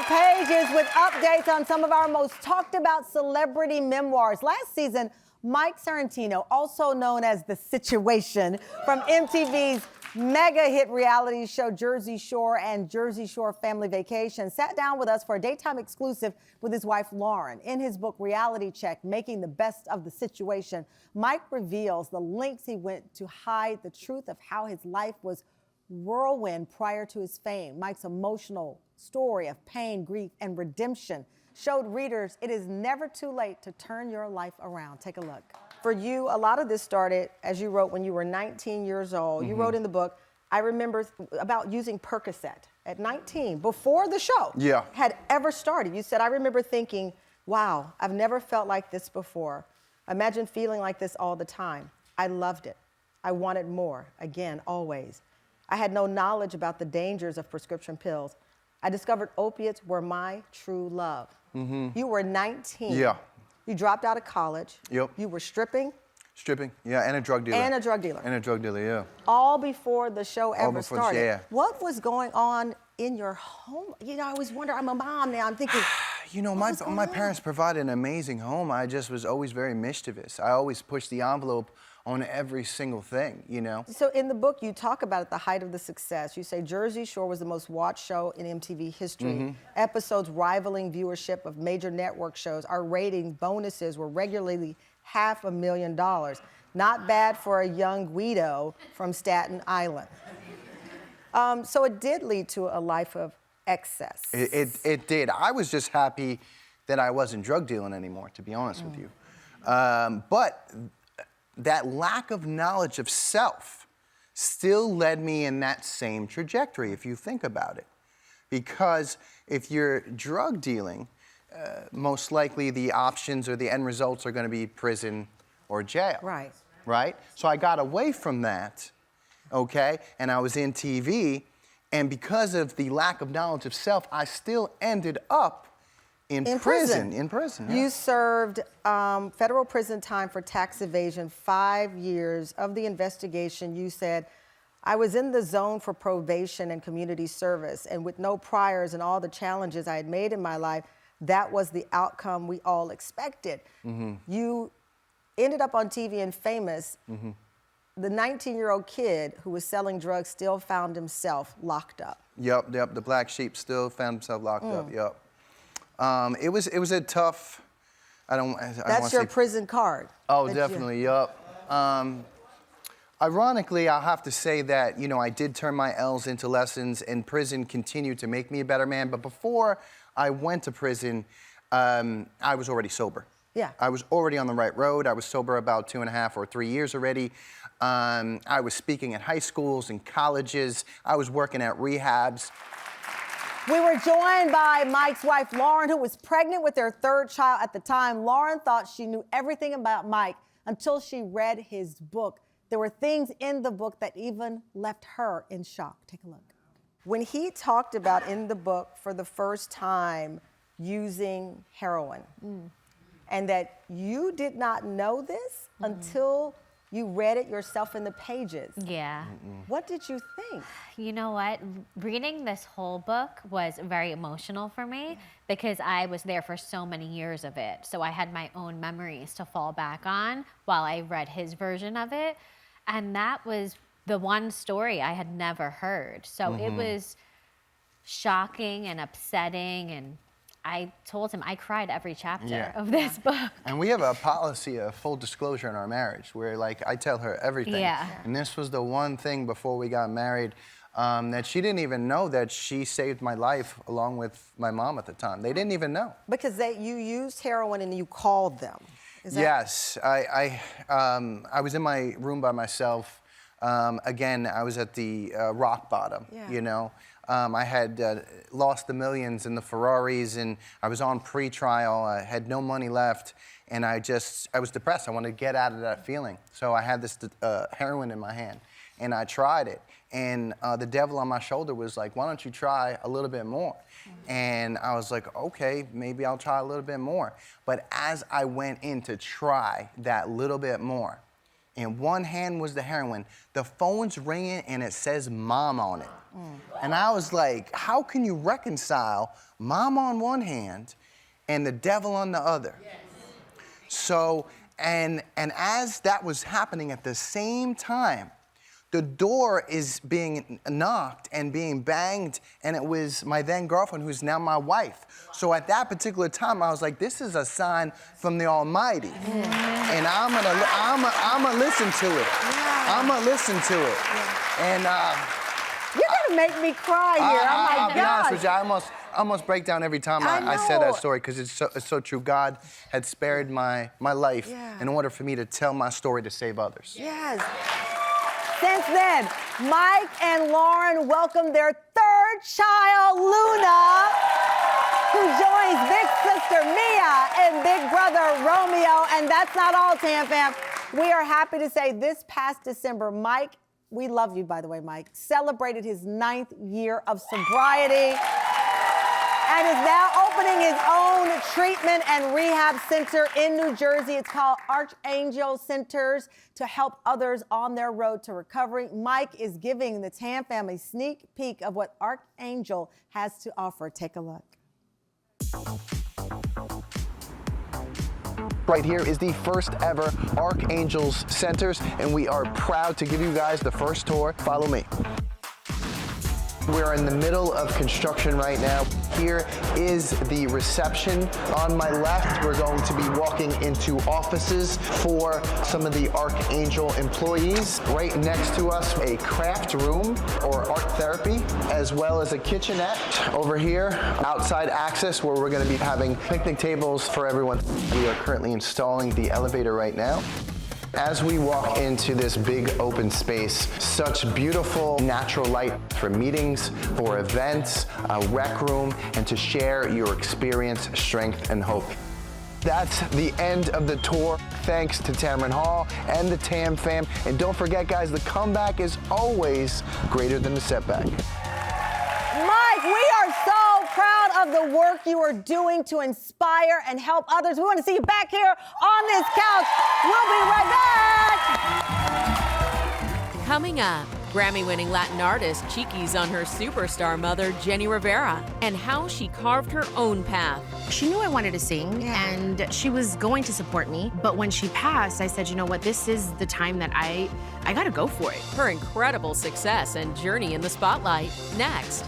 pages with updates on some of our most talked about celebrity memoirs. Last season, Mike Sorrentino, also known as The Situation, from MTV's mega hit reality show Jersey Shore and Jersey Shore Family Vacation, sat down with us for a daytime exclusive with his wife, Lauren. In his book, Reality Check, Making the Best of the Situation, Mike reveals the lengths he went to hide the truth of how his life was whirlwind prior to his fame. Mike's emotional story of pain, grief, and redemption showed readers it is never too late to turn your life around. Take a look. For you, a lot of this started, as you wrote, when you were 19 years old. Mm-hmm. You wrote in the book, I remember about using Percocet at 19, before the show had ever started. You said, I remember thinking, wow, I've never felt like this before. Imagine feeling like this all the time. I loved it. I wanted more, again, always. I had no knowledge about the dangers of prescription pills. I discovered opiates were my true love. Mm-hmm. You were 19. Yeah. You dropped out of college. Yep. You were stripping. Stripping, yeah, and a drug dealer. And a drug dealer. And a drug dealer, yeah. All before the show ever started. Yeah. What was going on in your home? You know, I always wonder, I'm a mom now, I'm thinking, you know, my parents provided an amazing home. I just was always very mischievous. I always pushed the envelope on every single thing, you know? So in the book, you talk about at the height of the success. You say Jersey Shore was the most watched show in MTV history. Mm-hmm. Episodes rivaling viewership of major network shows. Our rating bonuses were regularly $500,000. Not bad for a young Guido from Staten Island. So it did lead to a life of excess. It did. I was just happy that I wasn't drug dealing anymore, to be honest with you. But that lack of knowledge of self still led me in that same trajectory, if you think about it. Because if you're drug dealing, most likely the options or the end results are going to be prison or jail. Right. Right? So I got away from that, okay? And I was in TV, and because of the lack of knowledge of self, I still ended up in prison. In prison, yeah. You served federal prison time for tax evasion, 5 years. Of the investigation, you said, I was in the zone for probation and community service, and with no priors and all the challenges I had made in my life, that was the outcome we all expected. Mm-hmm. You ended up on TV and famous. Mm-hmm. The 19-year-old kid who was selling drugs still found himself locked up. Yep, the black sheep still found himself locked up, yep. It was a tough, That's your prison card. Oh, definitely, yep. Ironically, I'll have to say that, you know, I did turn my L's into lessons, and prison continued to make me a better man. But before I went to prison, I was already sober. Yeah. I was already on the right road. I was sober about 2.5 or 3 years already. I was speaking at high schools and colleges. I was working at rehabs. We were joined by Mike's wife, Lauren, who was pregnant with their third child at the time. Lauren thought she knew everything about Mike until she read his book. There were things in the book that even left her in shock. Take a look. When he talked about in the book for the first time using heroin, and that you did not know this until you read it yourself in the pages. Yeah. What did you think? You know what? Reading this whole book was very emotional for me because I was there for so many years of it. So I had my own memories to fall back on while I read his version of it. And that was the one story I had never heard. So it was shocking and upsetting, and I told him I cried every chapter of this book. And we have a policy of full disclosure in our marriage where, like, I tell her everything. Yeah. And this was the one thing before we got married that she didn't even know that she saved my life along with my mom at the time. They didn't even know. Because you used heroin and you called them. Is that... Yes. I was in my room by myself. Again, I was at the rock bottom, you know. I had lost the millions in the Ferraris, and I was on pre-trial. I had no money left, and I was depressed. I wanted to get out of that feeling. So I had this heroin in my hand, and I tried it. And the devil on my shoulder was like, why don't you try a little bit more? And I was like, okay, maybe I'll try a little bit more. But as I went in to try that little bit more, and one hand was the heroin. The phone's ringing and it says mom on it. And I was like, how can you reconcile mom on one hand and the devil on the other? Yes. So, and as that was happening at the same time, the door is being knocked and being banged, and it was my then girlfriend, who's now my wife. So at that particular time, I was like, this is a sign from the Almighty. Yeah. And I'm gonna listen to it. Yeah. I'm gonna listen to it. Yeah. And you're gonna make me cry here. I'll be honest with you, I almost break down every time I say that story, because it's so true. God had spared my life in order for me to tell my story to save others. Yes. Since then, Mike and Lauren welcomed their third child, Luna, who joins big sister Mia and big brother Romeo. And that's not all, Tam Fam. We are happy to say this past December, Mike, we love you, by the way, Mike, celebrated his 9th year of sobriety and is now opening his own treatment and rehab center in New Jersey. It's called Archangel Centers, to help others on their road to recovery. Mike is giving the Tam family a sneak peek of what Archangel has to offer. Take a look. Right here is the first ever Archangels Centers, and we are proud to give you guys the first tour. Follow me. We're in the middle of construction right now. Here is the reception. On my left, we're going to be walking into offices for some of the Archangel employees. Right next to us, a craft room or art therapy, as well as a kitchenette. Over here, outside access, where we're going to be having picnic tables for everyone. We are currently installing the elevator right now. As we walk into this big open space, such beautiful natural light for meetings, for events, a rec room, and to share your experience, strength, and hope. That's the end of the tour. Thanks to Tamron Hall and the Tam Fam. And don't forget, guys, the comeback is always greater than the setback. Mike, we are so proud of the work you are doing to inspire and help others. We want to see you back here on this couch. We'll be right back. Coming up, Grammy-winning Latin artist Chiqui's on her superstar mother, Jenny Rivera, and how she carved her own path. She knew I wanted to sing, and she was going to support me. But when she passed, I said, you know what, this is the time that I gotta go for it. Her incredible success and journey in the spotlight, next.